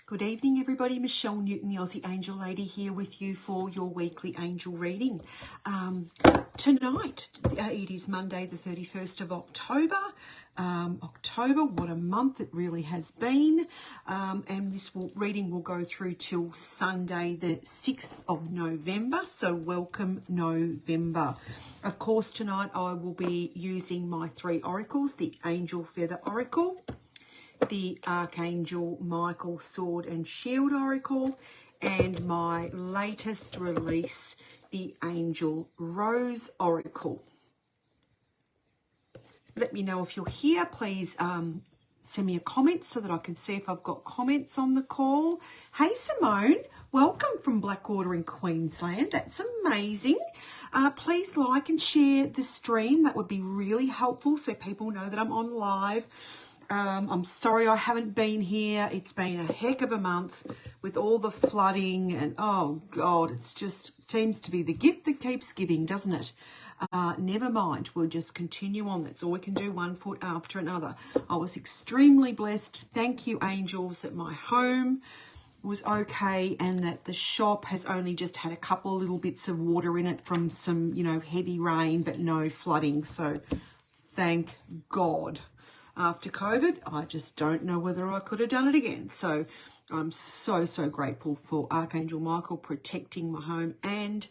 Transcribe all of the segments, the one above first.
Good evening, everybody. Michelle Newton, the Aussie Angel Lady, here with you for your weekly angel reading. Tonight, it is Monday, the 31st of October. October, what a month it really has been. And this reading will go through till Sunday, the 6th of November. So welcome November. Of course, tonight I will be using my three oracles, the Angel Feather Oracle, the Archangel Michael Sword and Shield Oracle, and my latest release, the Angel Rose Oracle. Let me know if you're here. Please send me a comment so that I can see if I've got comments on the call. Hey Simone, welcome from Blackwater in Queensland. That's amazing. Please like and share the stream. That would be really helpful so people know that I'm on live. I'm sorry I haven't been here. It's been a heck of a month with all the flooding and, oh God, it's just seems to be the gift that keeps giving, doesn't it? Never mind, we'll just continue on. That's all we can do, one foot after another. I was extremely blessed. Thank you, angels, that my home was okay and that the shop has only just had a couple of little bits of water in it from some, heavy rain, but no flooding. So thank God. After COVID, I just don't know whether I could have done it again. So I'm so grateful for Archangel Michael protecting my home and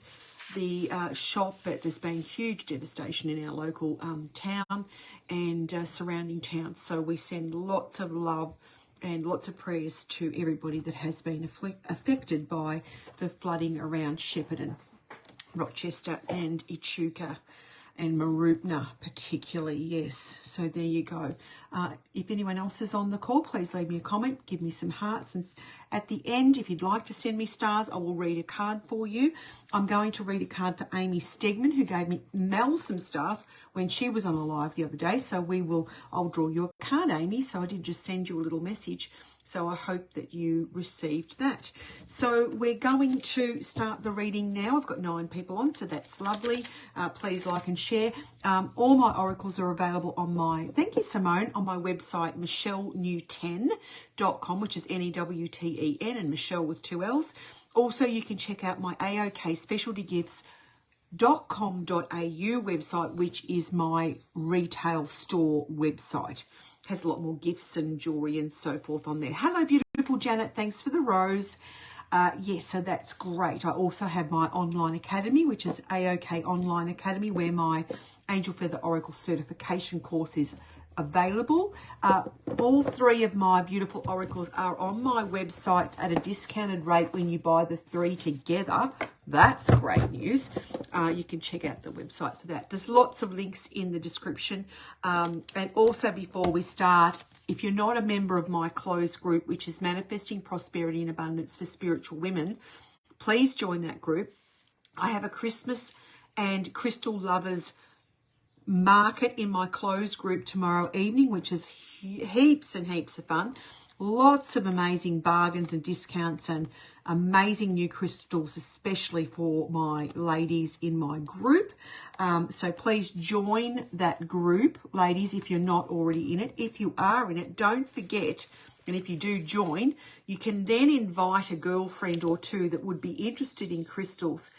the shop. But there's been huge devastation in our local town and surrounding towns. So we send lots of love and lots of prayers to everybody that has been affected by the flooding around Shepparton, Rochester and Echuca. And Marupna particularly, yes. So there you go. If anyone else is on the call, please leave me a comment, give me some hearts. And at the end, if you'd like to send me stars, I will read a card for you. I'm going to read a card for Amy Stegman, who gave me Mel some stars when she was on a live the other day. So I'll draw you a card, Amy. So I did just send you a little message. So I hope that you received that. So we're going to start the reading now. I've got 9 people on, so that's lovely. Please like and share. All my oracles are available on thank you Simone, on my website, michellenewten.com, which is Newten and Michelle with 2 L's. Also, you can check out my AOK Specialty Gifts.com.au website, which is my retail store website. Has a lot more gifts and jewelry and so forth on there. Hello, beautiful Janet. Thanks for the rose. Yes, so that's great. I also have my online academy, which is AOK Online Academy, where my Angel Feather Oracle certification course is available. All 3 of my beautiful oracles are on my websites at a discounted rate when you buy the 3 together. That's great news. You can check out the website for that. There's lots of links in the description. And also, before we start, if you're not a member of my closed group, which is Manifesting Prosperity and Abundance for Spiritual Women, please join that group. I have a Christmas and crystal lovers market in my closed group tomorrow evening, which is heaps and heaps of fun. Lots of amazing bargains and discounts and amazing new crystals, especially for my ladies in my group. So please join that group, ladies, if you're not already in it. If you are in it, don't forget, and if you do join, you can then invite a girlfriend or 2 that would be interested in crystals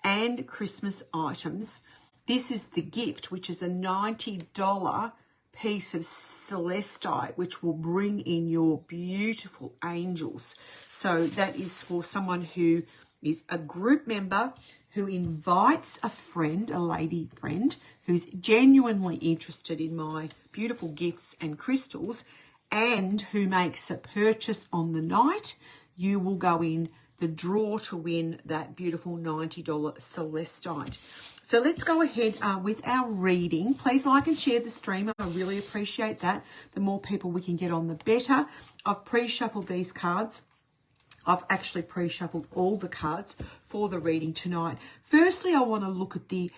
and Christmas items. This is the gift, which is a $90 piece of celestite, which will bring in your beautiful angels. So that is for someone who is a group member who invites a friend, a lady friend, who's genuinely interested in my beautiful gifts and crystals, and who makes a purchase on the night. You will go in the draw to win that beautiful $90 celestite. So let's go ahead with our reading. Please like and share the stream. I really appreciate that. The more people we can get on, the better. I've pre-shuffled these cards. I've actually pre-shuffled all the cards for the reading tonight. Firstly, I want to look at the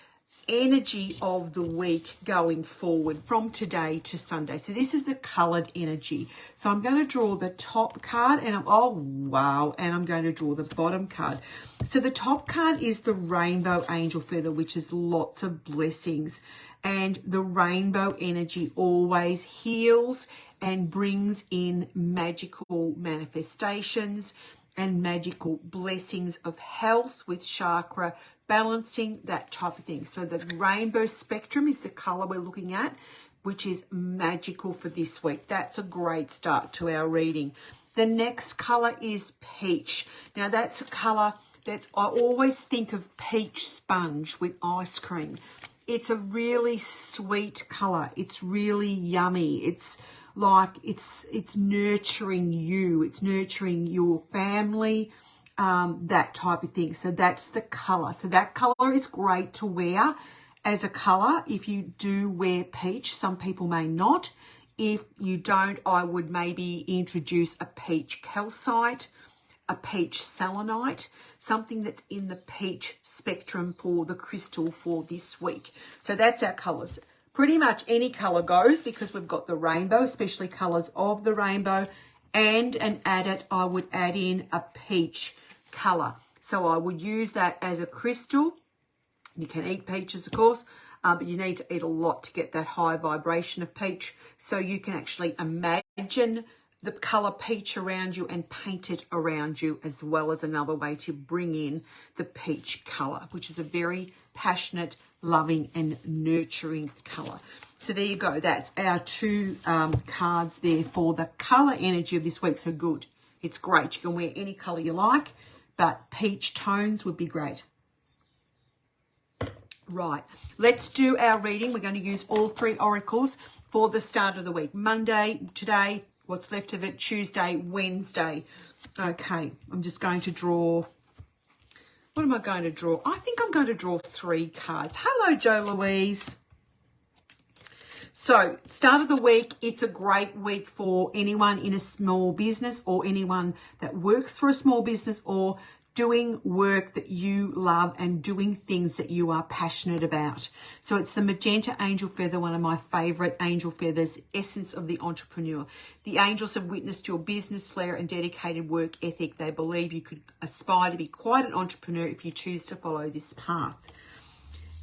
energy of the week going forward from today to Sunday. So this is the coloured energy. So I'm going to draw the top card and I'm going to draw the bottom card. So the top card is the rainbow angel feather, which is lots of blessings, and the rainbow energy always heals and brings in magical manifestations and magical blessings of health with chakra balancing, that type of thing. So the rainbow spectrum is the color we're looking at, which is magical for this week. That's a great start to our reading. The next color is peach. Now that's a color that I always think of peach sponge with ice cream. It's a really sweet color. It's really yummy. It's like it's nurturing you. It's nurturing your family, that type of thing. So that's the color. So that color is great to wear as a color if you do wear peach. Some people may not. If you don't, I would maybe introduce a peach calcite, a peach selenite, something that's in the peach spectrum for the crystal for this week. So that's our colors. Pretty much any color goes because we've got the rainbow, especially colors of the rainbow, and an adit, I would add in a peach color. So I would use that as a crystal. You can eat peaches, of course, but you need to eat a lot to get that high vibration of peach. So you can actually imagine the color peach around you and paint it around you, as well as another way to bring in the peach color, which is a very passionate, loving and nurturing color. So there you go. That's our two cards there for the color energy of this week. So good. It's great. You can wear any color you like, but peach tones would be great. Right, let's do our reading. We're going to use all three oracles for the start of the week. Monday, today, what's left of it, Tuesday, Wednesday. Okay, I'm just going to draw. What am I going to draw? I think I'm going to draw 3 cards. Hello, Joe Louise. So, start of the week, it's a great week for anyone in a small business or anyone that works for a small business or doing work that you love and doing things that you are passionate about. So it's the magenta angel feather, one of my favorite angel feathers, essence of the entrepreneur. The angels have witnessed your business flair and dedicated work ethic. They believe you could aspire to be quite an entrepreneur if you choose to follow this path.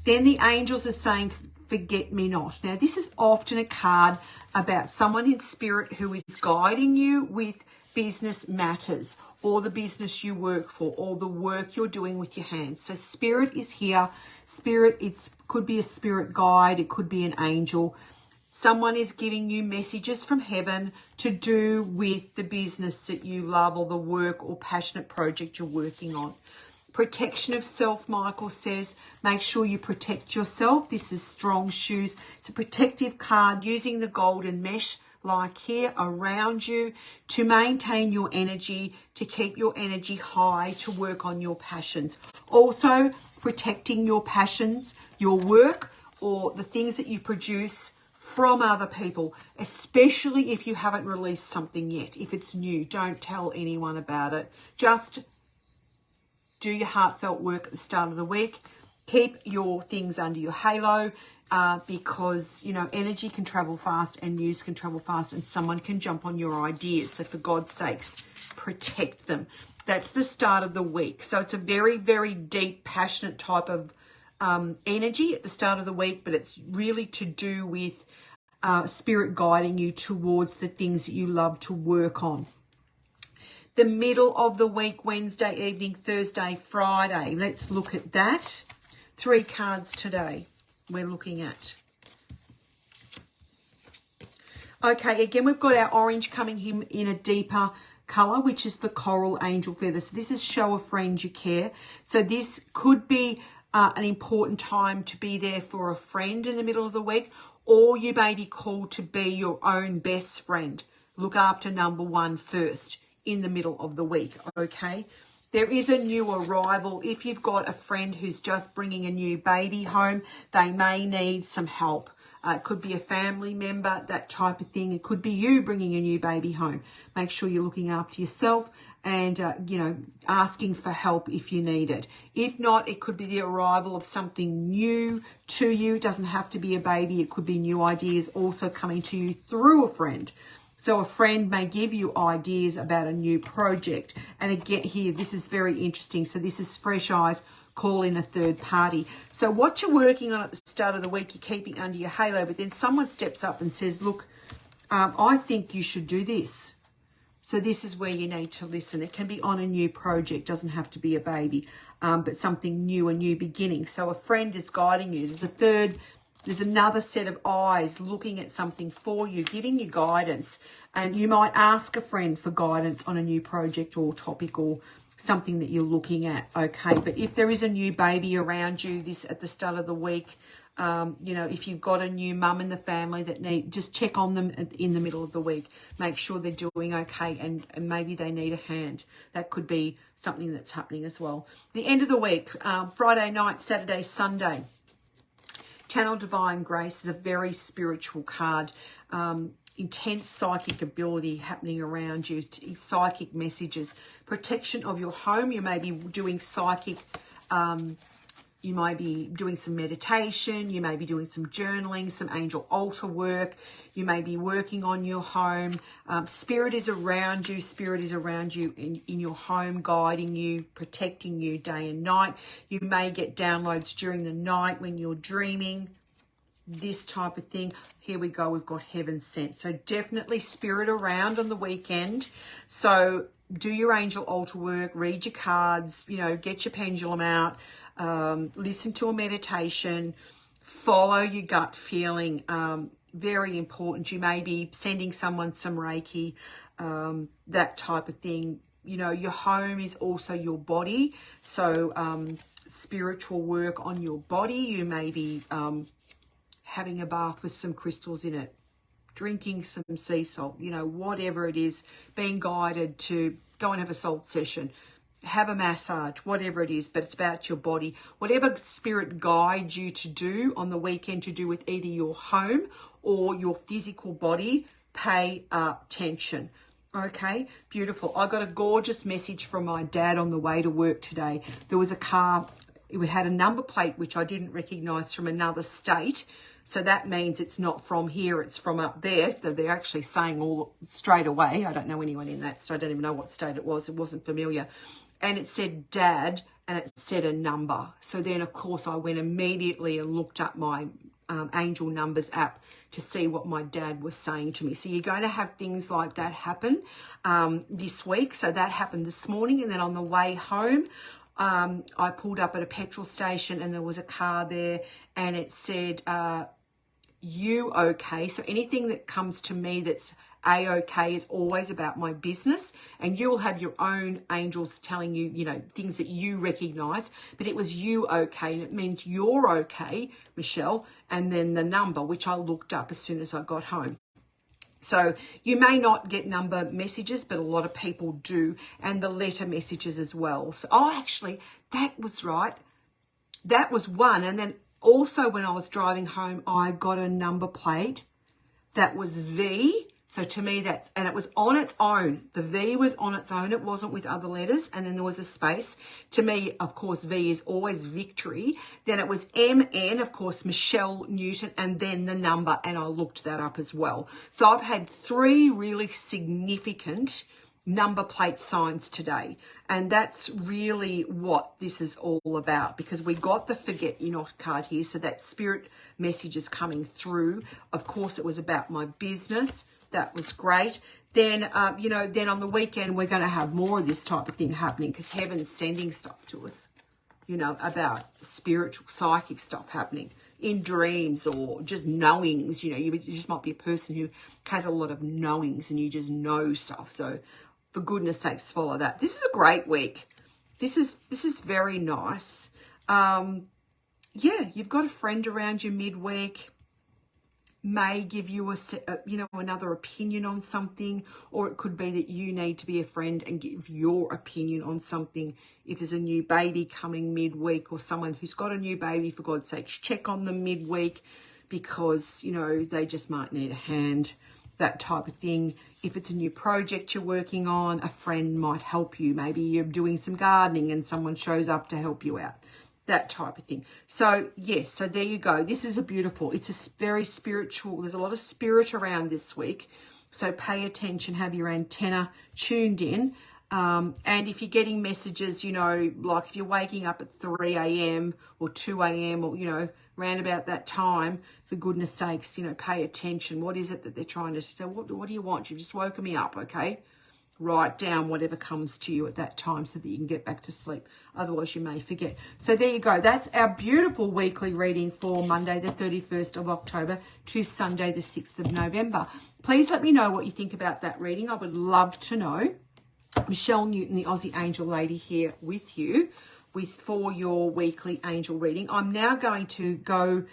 Then the angels are saying, forget me not. Now, this is often a card about someone in spirit who is guiding you with business matters, or the business you work for, or the work you're doing with your hands. So spirit is here. Spirit, it could be a spirit guide. It could be an angel. Someone is giving you messages from heaven to do with the business that you love or the work or passionate project you're working on. Protection of self, Michael says, make sure you protect yourself. This is strong shoes. It's a protective card using the golden mesh like here around you to maintain your energy, to keep your energy high, to work on your passions. Also protecting your passions, your work, or the things that you produce from other people, especially if you haven't released something yet. If it's new, don't tell anyone about it. Just do your heartfelt work at the start of the week. Keep your things under your halo, because, you know, energy can travel fast and news can travel fast and someone can jump on your ideas. So for God's sakes, protect them. That's the start of the week. So it's a very, very deep, passionate type of energy at the start of the week, but it's really to do with spirit guiding you towards the things that you love to work on. The middle of the week, Wednesday evening, Thursday, Friday. Let's look at that. 3 cards today we're looking at. Okay, again, we've got our orange coming in a deeper colour, which is the coral angel feather. So this is show a friend you care. So this could be an important time to be there for a friend in the middle of the week, or you may be called to be your own best friend. Look after number 1 first in the middle of the week, okay? There is a new arrival. If you've got a friend who's just bringing a new baby home, they may need some help. It could be a family member, that type of thing. It could be you bringing a new baby home. Make sure you're looking after yourself and, you know, asking for help if you need it. If not, it could be the arrival of something new to you. It doesn't have to be a baby. It could be new ideas also coming to you through a friend. So a friend may give you ideas about a new project. And again, here, this is very interesting. So this is fresh eyes, call in a third party. So what you're working on at the start of the week, you're keeping under your halo, but then someone steps up and says, look, I think you should do this. So this is where you need to listen. It can be on a new project, doesn't have to be a baby, but something new, a new beginning. So a friend is guiding you. There's another set of eyes looking at something for you, giving you guidance. And you might ask a friend for guidance on a new project or topic or something that you're looking at, okay? But if there is a new baby around you this at the start of the week, you know, if you've got a new mum in the family that just check on them in the middle of the week. Make sure they're doing okay and maybe they need a hand. That could be something that's happening as well. The end of the week, Friday night, Saturday, Sunday. Channel Divine Grace is a very spiritual card. Intense psychic ability happening around you. Psychic messages. Protection of your home. You may be doing psychic you might be doing some meditation, you may be doing some journaling, some angel altar work, you may be working on your home. Spirit is around you, in your home, guiding you, protecting you day and night. You may get downloads during the night when you're dreaming, this type of thing. Here we go, we've got heaven sent. So definitely spirit around on the weekend. So do your angel altar work, read your cards, you know, get your pendulum out. Listen to a meditation, follow your gut feeling, very important. You may be sending someone some Reiki, that type of thing. You know, your home is also your body, so spiritual work on your body. You may be having a bath with some crystals in it, drinking some sea salt, you know, whatever it is, being guided to go and have a salt session, have a massage, whatever it is, but it's about your body. Whatever spirit guides you to do on the weekend to do with either your home or your physical body, pay attention. Okay, beautiful. I got a gorgeous message from my dad on the way to work today. There was a car, it had a number plate which I didn't recognise from another state. So that means it's not from here, it's from up there. They're actually saying all straight away. I don't know anyone in that, so I don't even know what state it was. It wasn't familiar. And it said dad, and it said a number. So then, of course, I went immediately and looked up my Angel Numbers app to see what my dad was saying to me. So you're going to have things like that happen this week. So that happened this morning. And then on the way home, I pulled up at a petrol station and there was a car there and it said, you okay? So anything that comes to me that's A-OK is always about my business, and you'll have your own angels telling you, you know, things that you recognize, but it was you okay, and it means you're okay, Michelle, and then the number, which I looked up as soon as I got home. So you may not get number messages, but a lot of people do, and the letter messages as well. So, oh, actually, that was right. That was one, and then also when I was driving home, I got a number plate that was V. So to me, and it was on its own. The V was on its own. It wasn't with other letters. And then there was a space. To me, of course, V is always victory. Then it was MN, of course, Michelle Newten, and then the number. And I looked that up as well. So I've had 3 really significant number plate signs today. And that's really what this is all about, because we got the Forget You Not card here. So that spirit message is coming through. Of course, it was about my business. That was great. Then, you know, then on the weekend, we're going to have more of this type of thing happening because heaven's sending stuff to us, you know, about spiritual, psychic stuff happening in dreams or just knowings. You know, you just might be a person who has a lot of knowings and you just know stuff. So for goodness sakes, follow that. This is a great week. This is very nice. Yeah, you've got a friend around you midweek. May give you you know, another opinion on something, or it could be that you need to be a friend and give your opinion on something. If there's a new baby coming midweek or someone who's got a new baby, for God's sakes, check on them midweek because, you know, they just might need a hand, that type of thing. If it's a new project you're working on, a friend might help you. Maybe you're doing some gardening and someone shows up to help you out. That type of thing. So yes, so there you go. This is it's a very spiritual, there's a lot of spirit around this week. So pay attention, have your antenna tuned in. And if you're getting messages, you know, like if you're waking up at 3 a.m. or 2 a.m. or, you know, round about that time, for goodness sakes, you know, pay attention. What is it that they're trying to say? What do you want? You've just woken me up, okay? Write down whatever comes to you at that time so that you can get back to sleep. Otherwise, you may forget. So there you go. That's our beautiful weekly reading for Monday, the 31st of October to Sunday, the 6th of November. Please let me know what you think about that reading. I would love to know. Michelle Newton, the Aussie Angel Lady, here with you for your weekly angel reading. I'm now going to go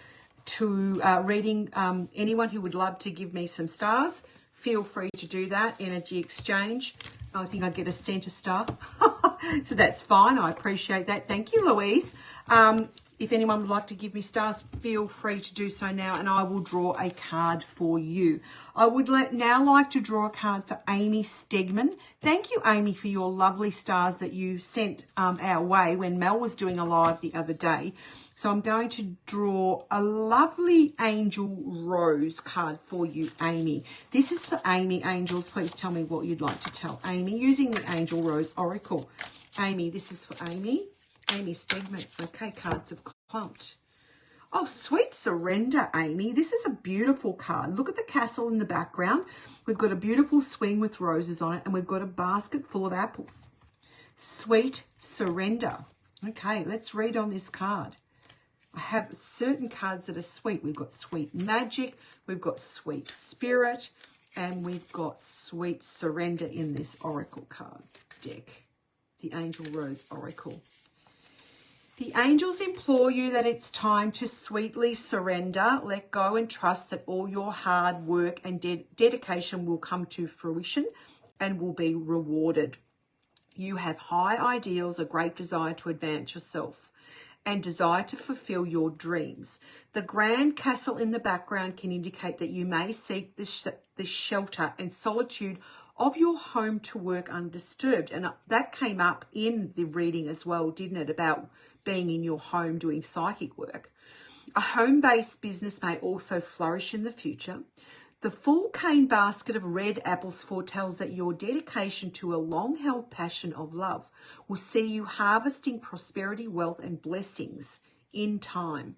to reading anyone who would love to give me some stars. Feel free to do that. Energy exchange. I think I get a centre star. So that's fine. I appreciate that. Thank you, Louise. If anyone would like to give me stars, feel free to do so now, and I will draw a card for you. I would now like to draw a card for Amy Stegman. Thank you, Amy, for your lovely stars that you sent our way when Mel was doing a live the other day. So I'm going to draw a lovely angel rose card for you, Amy. This is for Amy, angels. Please tell me what you'd like to tell Amy using the Angel Rose Oracle. Amy, this is for Amy. Amy Stegman. Okay, cards have clumped. Oh, sweet surrender, Amy. This is a beautiful card. Look at the castle in the background. We've got a beautiful swing with roses on it, and we've got a basket full of apples. Sweet surrender. Okay, let's read on this card. I have certain cards that are sweet. We've got sweet magic, we've got sweet spirit, and we've got sweet surrender in this oracle card deck, the Angel Rose Oracle. The angels implore you that it's time to sweetly surrender, let go, and trust that all your hard work and dedication will come to fruition and will be rewarded. You have high ideals, a great desire to advance yourself, and desire to fulfill your dreams. The grand castle in the background can indicate that you may seek the shelter and solitude of your home to work undisturbed. And that came up in the reading as well, didn't it, about being in your home doing psychic work. A home-based business may also flourish in the future. The full cane basket of red apples foretells that your dedication to a long-held passion of love will see you harvesting prosperity, wealth, and blessings in time.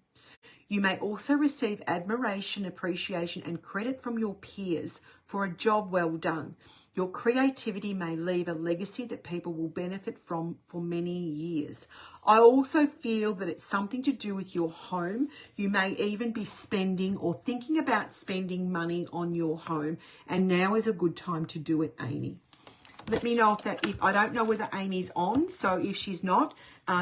You may also receive admiration, appreciation, and credit from your peers for a job well done. Your creativity may leave a legacy that people will benefit from for many years. I also feel that it's something to do with your home. You may even be spending or thinking about spending money on your home, and now is a good time to do it, Amy. Let me know if I don't know whether Amy's on, so if she's not,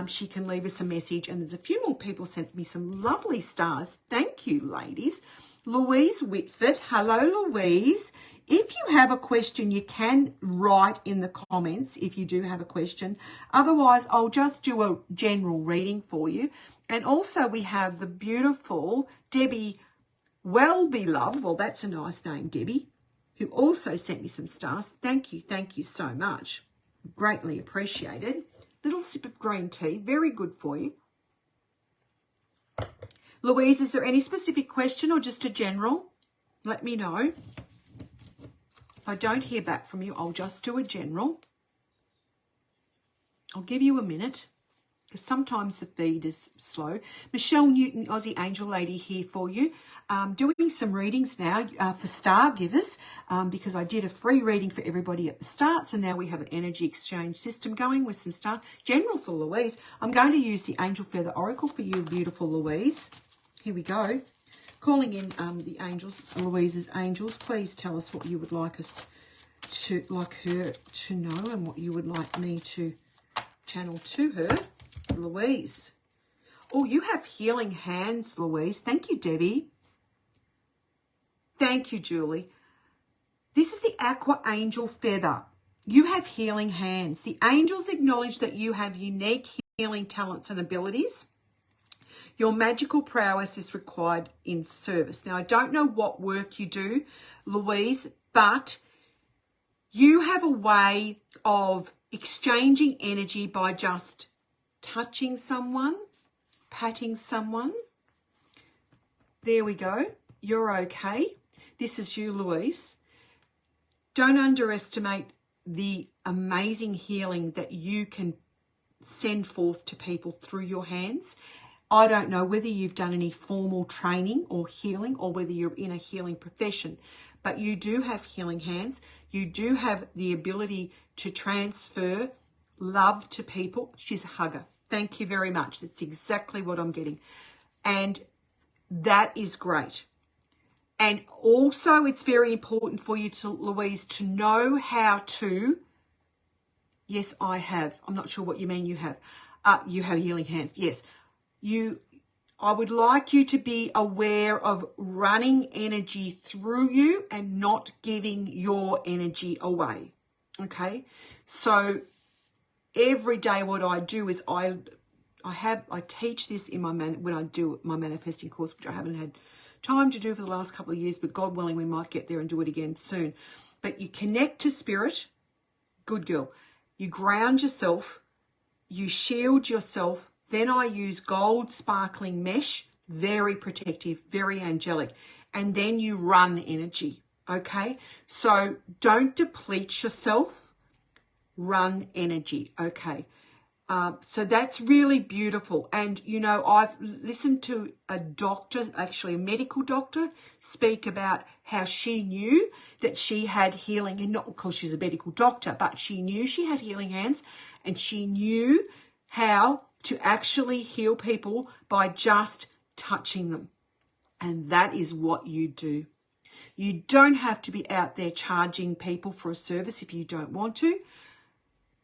she can leave us a message. And there's a few more people sent me some lovely stars. Thank you, ladies. Louise Whitford. Hello, Louise. If you have a question, you can write in the comments if you do have a question. Otherwise, I'll just do a general reading for you. And also we have the beautiful Debbie Wellbeloved. Well, that's a nice name, Debbie, who also sent me some stars. Thank you so much. Greatly appreciated. Little sip of green tea, very good for you. Louise, is there any specific question or just a general? Let me know. If I don't hear back from you, I'll just do a general. I'll give you a minute because sometimes the feed is slow. Michelle Newton, Aussie Angel Lady, here for you. Doing some readings now for star givers because I did a free reading for everybody at the start. So now we have an energy exchange system going with some star. General for Louise. I'm going to use the Angel Feather Oracle for you, beautiful Louise. Here we go. Calling in the angels, Louise's angels. Please tell us what you would like us to, her to know, and what you would like me to channel to her. Louise. Oh, you have healing hands, Louise. Thank you, Debbie. Thank you, Julie. This is the Aqua Angel Feather. You have healing hands. The angels acknowledge that you have unique healing talents and abilities. Your magical prowess is required in service. Now, I don't know what work you do, Louise, but you have a way of exchanging energy by just touching someone, patting someone. There we go. You're okay. This is you, Louise. Don't underestimate the amazing healing that you can send forth to people through your hands. I don't know whether you've done any formal training or healing or whether you're in a healing profession, but you do have healing hands. You do have the ability to transfer love to people. She's a hugger. Thank you very much. That's exactly what I'm getting. And that is great. And also it's very important for you to, Louise, to know how to, yes, I have. I'm not sure what you mean you have. You have healing hands. Yes. I would like you to be aware of running energy through you and not giving your energy away. Okay? So every day what I do is I teach this in when I do my manifesting course, which I haven't had time to do for the last couple of years, but God willing, we might get there and do it again soon. But you connect to spirit, good girl. You ground yourself, you shield yourself. Then I use gold sparkling mesh, very protective, very angelic. And then you run energy, okay? So don't deplete yourself, run energy, okay? So that's really beautiful. And, you know, I've listened to a doctor, actually a medical doctor, speak about how she knew that she had healing, and not because she's a medical doctor, but she knew she had healing hands, and she knew how to actually heal people by just touching them. And that is what you do. You don't have to be out there charging people for a service if you don't want to,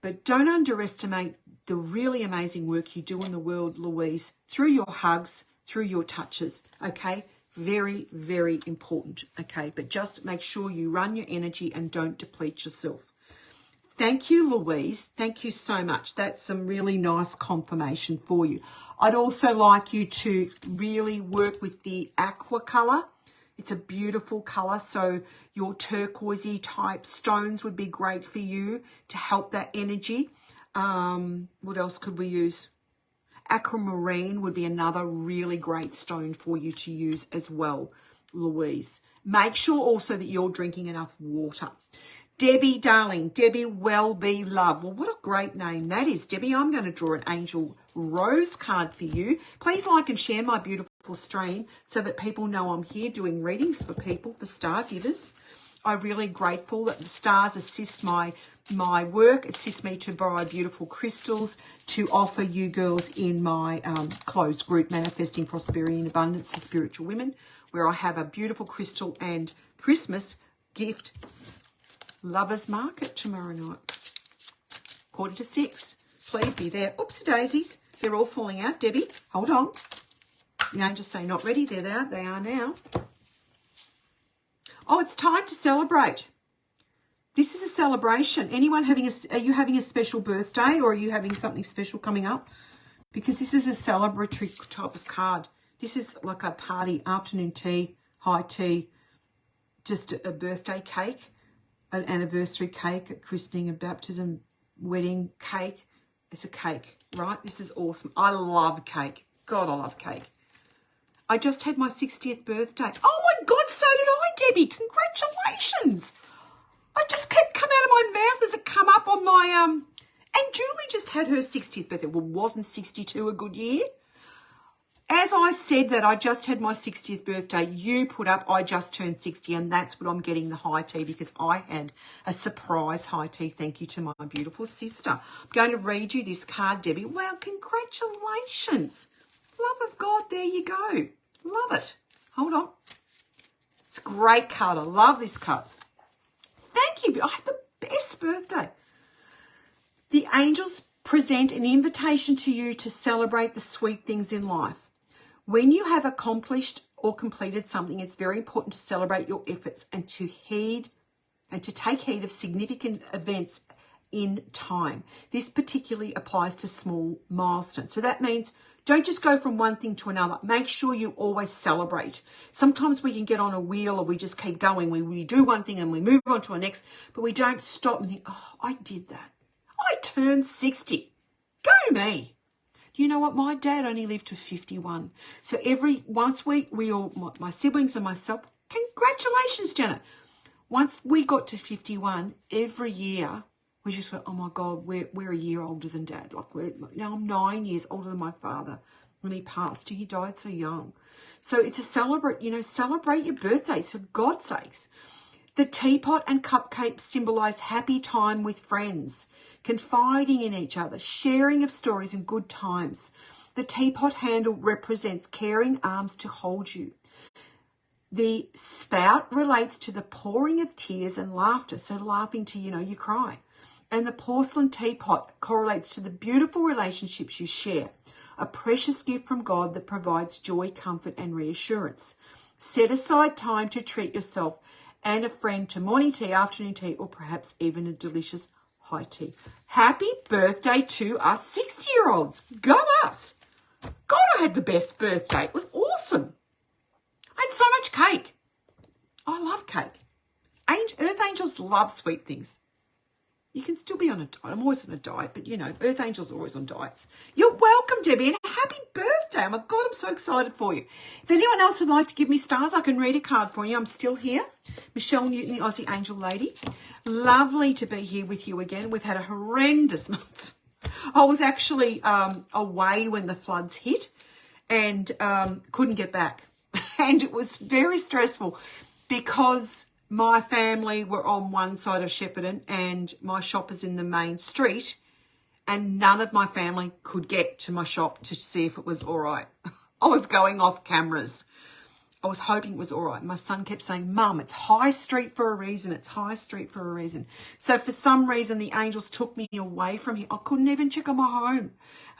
but don't underestimate the really amazing work you do in the world, Louise, through your hugs, through your touches, okay? Very, very important, okay? But just make sure you run your energy and don't deplete yourself. Thank you, Louise. Thank you so much. That's some really nice confirmation for you. I'd also like you to really work with the aqua colour. It's a beautiful colour, so your turquoisey type stones would be great for you to help that energy. What else could we use? Aquamarine would be another really great stone for you to use as well, Louise. Make sure also that you're drinking enough water. Debbie, darling, Debbie Wellbe Love. Well, what a great name that is, Debbie. I'm going to draw an angel rose card for you. Please like and share my beautiful stream so that people know I'm here doing readings for people, for star givers. I'm really grateful that the stars assist my work, assist me to buy beautiful crystals to offer you girls in my closed group, Manifesting Prosperity and Abundance for Spiritual Women, where I have a beautiful crystal and Christmas gift lovers market tomorrow night, 5:45. Please be there. Oopsie daisies. They're all falling out. Debbie, hold on. The angels say not ready. There they are. They are now. Oh, it's time to celebrate. This is a celebration. Anyone are you having a special birthday, or are you having something special coming up? Because this is a celebratory type of card. This is like a party, afternoon tea, high tea, just a birthday cake, an anniversary cake, a christening, a baptism, wedding cake. It's a cake, right? This is awesome. I love cake. God, I love cake. I just had my 60th birthday. Oh my God, so did I, Debbie. Congratulations. I just kept come out of my mouth as it come up on my, and Julie just had her 60th birthday. Well, wasn't 62 a good year? As I said that I just had my 60th birthday, you put up, I just turned 60, and that's what I'm getting the high tea, because I had a surprise high tea. Thank you to my beautiful sister. I'm going to read you this card, Debbie. Well, congratulations. Love of God, there you go. Love it. Hold on. It's a great card. I love this card. Thank you. I had the best birthday. The angels present an invitation to you to celebrate the sweet things in life. When you have accomplished or completed something, it's very important to celebrate your efforts and to take heed of significant events in time. This particularly applies to small milestones. So that means don't just go from one thing to another. Make sure you always celebrate. Sometimes we can get on a wheel, or we just keep going. We do one thing and we move on to the next, but we don't stop and think, oh, I did that. I turned 60. Go me. Do you know what? My dad only lived to 51. So once we all, my siblings and myself, congratulations, Janet. Once we got to 51, every year, we just went, oh my God, we're a year older than Dad. Now I'm 9 years older than my father. when he passed. He died so young. So it's a celebrate, you know, celebrate your birthdays, for God's sakes. The teapot and cupcakes symbolize happy time with friends, confiding in each other, sharing of stories and good times. The teapot handle represents caring arms to hold you. The spout relates to the pouring of tears and laughter, so laughing till, you know, you cry. And the porcelain teapot correlates to the beautiful relationships you share, a precious gift from God that provides joy, comfort and reassurance. Set aside time to treat yourself and a friend to morning tea, afternoon tea, or perhaps even a delicious high tea. Happy birthday to us 60-year-olds. Go us. God, I had the best birthday. It was awesome. I had so much cake. I love cake. Earth angels love sweet things. You can still be on a diet. I'm always on a diet, but, you know, Earth angels are always on diets. You're welcome, Debbie, and happy birthday. Oh, my God, I'm so excited for you. If anyone else would like to give me stars, I can read a card for you. I'm still here. Michelle Newton, the Aussie Angel Lady. Lovely to be here with you again. We've had a horrendous month. I was actually away when the floods hit and couldn't get back. And it was very stressful because my family were on one side of Shepparton and my shop is in the main street, and none of my family could get to my shop to see if it was all right. I was going off cameras. I was hoping it was all right. My son kept saying, Mum, it's High Street for a reason. It's High Street for a reason. So for some reason, the angels took me away from here. I couldn't even check on my home.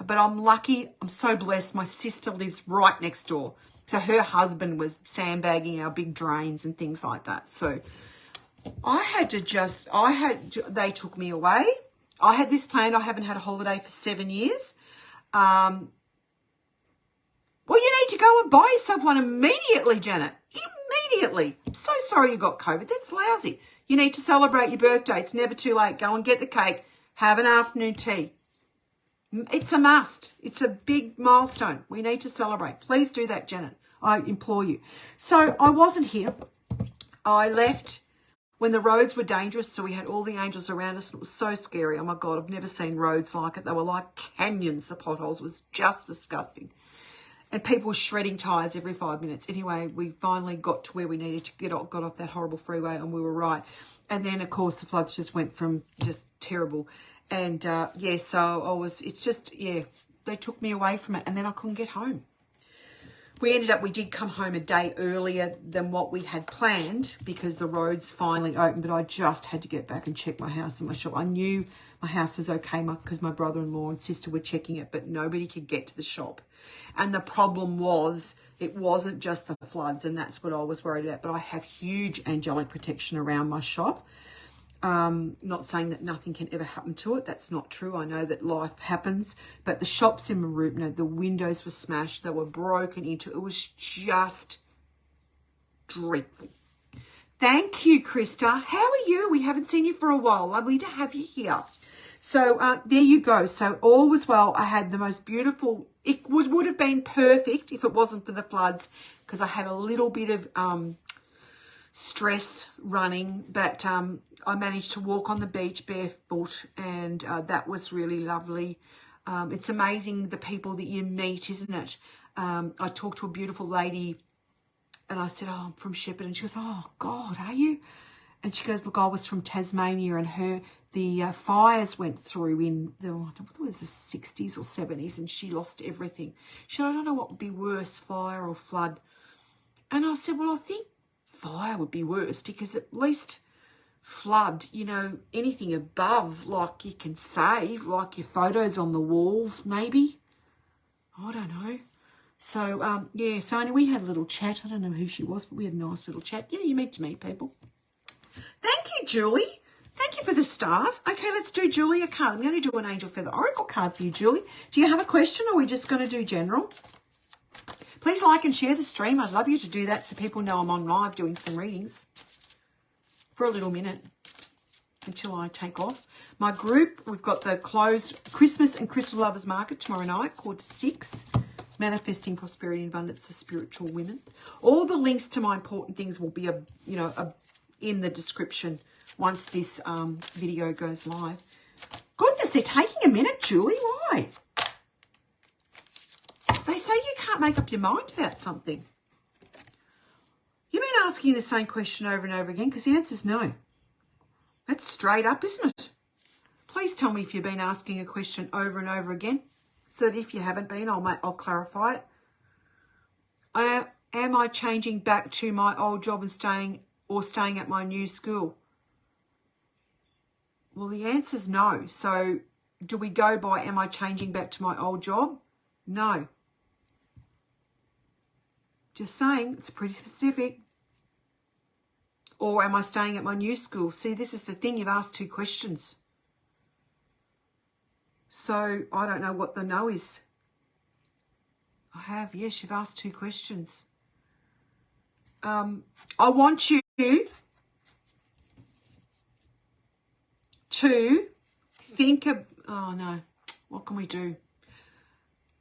But I'm lucky. I'm so blessed. My sister lives right next door. So her husband was sandbagging our big drains and things like that. So they took me away. I had this planned. I haven't had a holiday for 7 years. Well, you need to go and buy yourself one immediately, Janet. Immediately. I'm so sorry you got COVID. That's lousy. You need to celebrate your birthday. It's never too late. Go and get the cake. Have an afternoon tea. It's a must. It's a big milestone. We need to celebrate. Please do that, Janet. I implore you. So I wasn't here. I left when the roads were dangerous, so we had all the angels around us, and it was so scary. Oh, my God, I've never seen roads like it. They were like canyons. The potholes was just disgusting. And people were shredding tyres every 5 minutes. Anyway, we finally got to where we needed to got off that horrible freeway, and we were right. And then, of course, the floods just went from just terrible. And, so they took me away from it, and then I couldn't get home. We did come home a day earlier than what we had planned because the roads finally opened, but I just had to get back and check my house and my shop. I knew my house was okay because my brother-in-law and sister were checking it, but nobody could get to the shop. And the problem was it wasn't just the floods, and that's what I was worried about, but I have huge angelic protection around my shop. Not saying that nothing can ever happen to it. That's not true. I know that life happens, but the shops in Maroopna, the windows were smashed. They were broken into. It was just dreadful. Thank you, Krista. How are you? We haven't seen you for a while. Lovely to have you here. So there you go. So all was well. I had the most beautiful, it would have been perfect if it wasn't for the floods, because I had a little bit of stress running, but I managed to walk on the beach barefoot, and that was really lovely. It's amazing the people that you meet, isn't it? I talked to a beautiful lady, and I said, I'm from Shepparton. And she goes, oh, God, are you? And she goes, look, I was from Tasmania, and the fires went through in the 60s or 70s, and she lost everything. She said, I don't know what would be worse, fire or flood. And I said, well, I think fire would be worse, because at least flood, anything above, like you can save, like your photos on the walls, maybe. I don't know. So, so anyway, we had a little chat. I don't know who she was, but we had a nice little chat. You meet to meet people. Thank you, Julie. Thank you for the stars. Okay, let's do Julie a card. I'm going to do an Angel Feather Oracle card for you, Julie. Do you have a question, or are we just going to do general? Please like and share the stream. I'd love you to do that so people know I'm on live doing some readings for a little minute until I take off. My group, we've got the closed Christmas and Crystal Lovers Market tomorrow night, called 6, Manifesting Prosperity and Abundance for Spiritual Women. All the links to my important things will be, in the description once this video goes live. Goodness, they're taking a minute, Julie. Why? They say you can't make up your mind about something. You've been asking the same question over and over again because the answer's no. That's straight up, isn't it? Please tell me if you've been asking a question over and over again, so that if you haven't been, I'll clarify it. Am I changing back to my old job and staying at my new school? Well, the answer's no. So do we go by, am I changing back to my old job? No. Just saying, it's pretty specific. Or am I staying at my new school? See, this is the thing. You've asked two questions. So I don't know what the no is. I have, yes, you've asked two questions. I want you to think of, oh no, what can we do?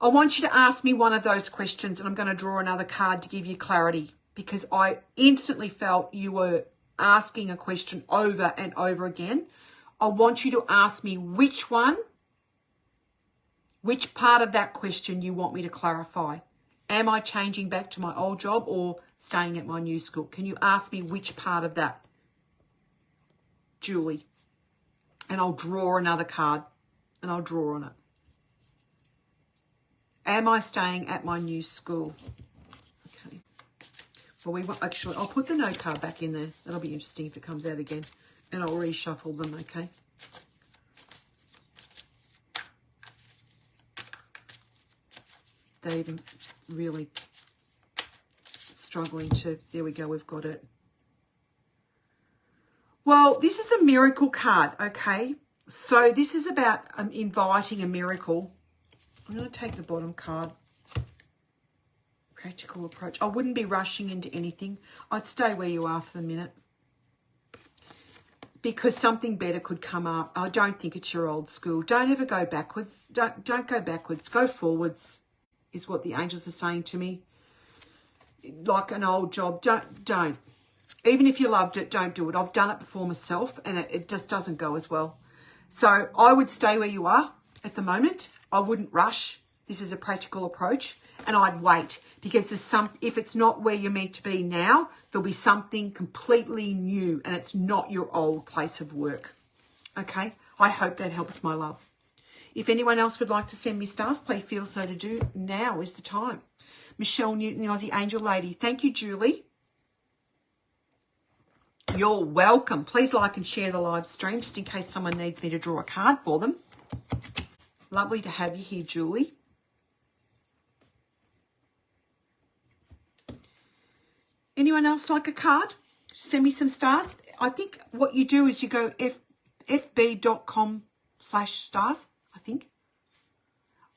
I want you to ask me one of those questions, and I'm going to draw another card to give you clarity, because I instantly felt you were asking a question over and over again. I want you to ask me which part of that question you want me to clarify. Am I changing back to my old job or staying at my new school? Can you ask me which part of that, Julie? And I'll draw another card, and I'll draw on it. Am I staying at my new school? Okay. Well, actually, I'll put the no card back in there. That'll be interesting if it comes out again. And I'll reshuffle them, okay? They're even really struggling to, there we go, we've got it. Well, this is a miracle card, okay? So this is about inviting a miracle. I'm going to take the bottom card. Practical approach. I wouldn't be rushing into anything. I'd stay where you are for the minute, because something better could come up. I don't think it's your old school. Don't ever go backwards. Don't go backwards. Go forwards is what the angels are saying to me. Like an old job. Don't. Even if you loved it, don't do it. I've done it before myself, and it just doesn't go as well. So I would stay where you are at the moment. I wouldn't rush. This is a practical approach, and I'd wait, because if it's not where you're meant to be now, there'll be something completely new, and it's not your old place of work. Okay? I hope that helps, my love. If anyone else would like to send me stars, please feel so to do. Now is the time. Michelle Newton, the Aussie Angel Lady. Thank you, Julie. You're welcome. Please like and share the live stream, just in case someone needs me to draw a card for them. Lovely to have you here, Julie. Anyone else like a card? Send me some stars. I think what you do is you go fb.com/stars, I think.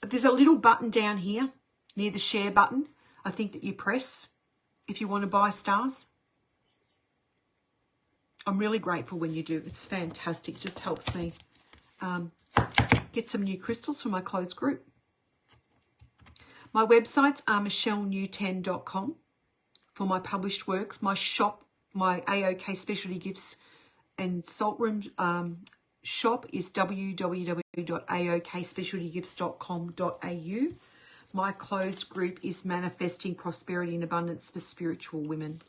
There's a little button down here near the share button, I think, that you press if you want to buy stars. I'm really grateful when you do. It's fantastic. It just helps me get some new crystals for my closed group. My websites are michellenewten.com for my published works. My shop, my AOK Specialty Gifts and Salt Room shop is www.aokspecialtygifts.com.au. My closed group is Manifesting Prosperity and Abundance for Spiritual Women.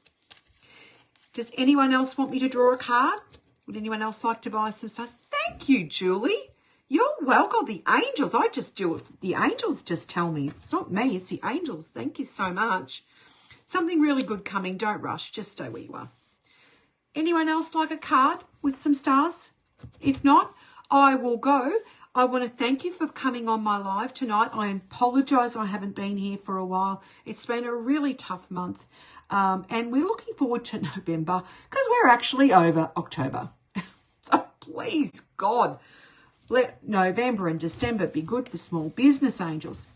Does anyone else want me to draw a card? Would anyone else like to buy some stars? Thank you, Julie. You're welcome. The angels, I just do it. The angels just tell me. It's not me, it's the angels. Thank you so much. Something really good coming. Don't rush. Just stay where you are. Anyone else like a card with some stars? If not, I will go. I want to thank you for coming on my live tonight. I apologise I haven't been here for a while. It's been a really tough month. And we're looking forward to November, because we're actually over October. So please, God, let November and December be good for small business, angels.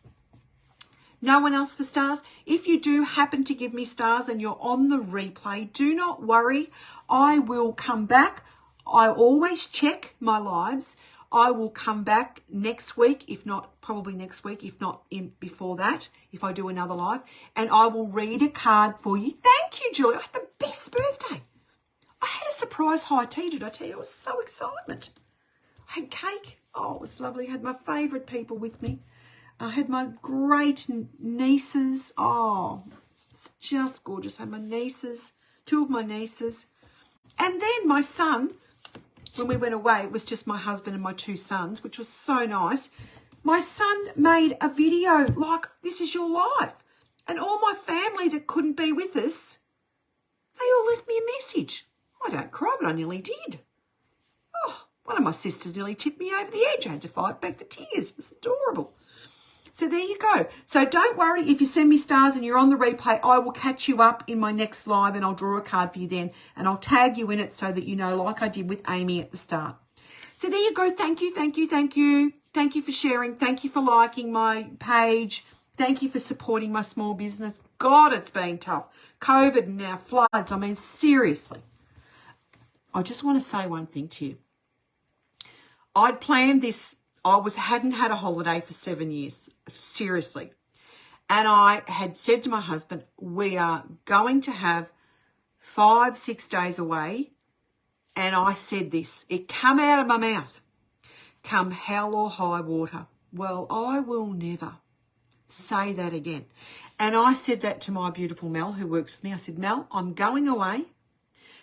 No one else for stars? If you do happen to give me stars and you're on the replay, do not worry. I will come back. I always check my lives. I will come back next week, if not, probably next week, if not before that, if I do another live, and I will read a card for you. Thank you, Julie. I had the best birthday. I had a surprise high tea, did I tell you? It was so excitement. I had cake. Oh, it was lovely. I had my favourite people with me. I had my great nieces. Oh, it's just gorgeous. I had my nieces, 2 of my nieces. And then my son, when we went away, it was just my husband and my 2 sons, which was so nice. My son made a video like, this is your life. And all my family that couldn't be with us, they all left me a message. I don't cry, but I nearly did. Oh, one of my sisters nearly tipped me over the edge. I had to fight back the tears. It was adorable. So there you go. So don't worry if you send me stars and you're on the replay. I will catch you up in my next live and I'll draw a card for you then. And I'll tag you in it so that you know, like I did with Amy at the start. So there you go. Thank you, thank you, thank you. Thank you for sharing. Thank you for liking my page. Thank you for supporting my small business. God, it's been tough. COVID and now floods. I mean, seriously. I just want to say one thing to you. I'd planned this. Hadn't had a holiday for 7 years, seriously. And I had said to my husband, we are going to have 5-6 days away. And I said this, it come out of my mouth, come hell or high water. Well, I will never say that again. And I said that to my beautiful Mel, who works with me. I said, Mel, I'm going away,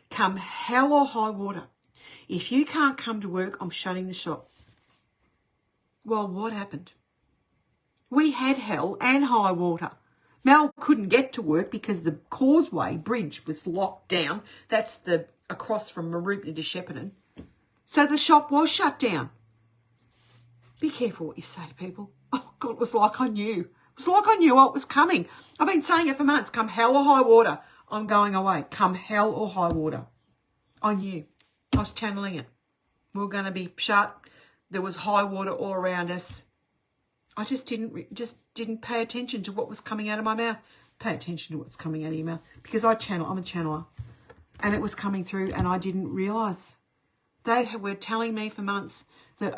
come hell or high water. If you can't come to work, I'm shutting the shop. Well, what happened? We had hell and high water. Mel couldn't get to work because the Causeway Bridge was locked down. That's across from Mooroopna to Shepparton. So the shop was shut down. Be careful what you say to people. Oh, God, it was like I knew. It was like I knew what was coming. I've been saying it for months. Come hell or high water, I'm going away. Come hell or high water. I knew. I was channeling it. We were going to be shut. There was high water all around us. I just didn't pay attention to what was coming out of my mouth. Pay attention to what's coming out of your mouth. Because I'm a channeler. And it was coming through and I didn't realise. They were telling me for months that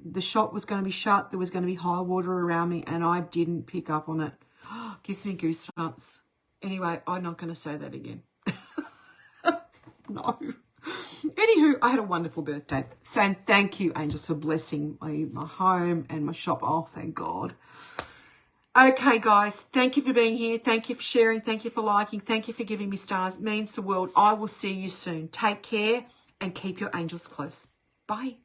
the shop was going to be shut. There was going to be high water around me and I didn't pick up on it. Gives me goosebumps. Anyway, I'm not going to say that again. No. Anywho, I had a wonderful birthday. So thank you, angels, for blessing my home and my shop. Oh, thank God. Okay, guys, thank you for being here. Thank you for sharing. Thank you for liking. Thank you for giving me stars. It means the world. I will see you soon. Take care and keep your angels close. Bye.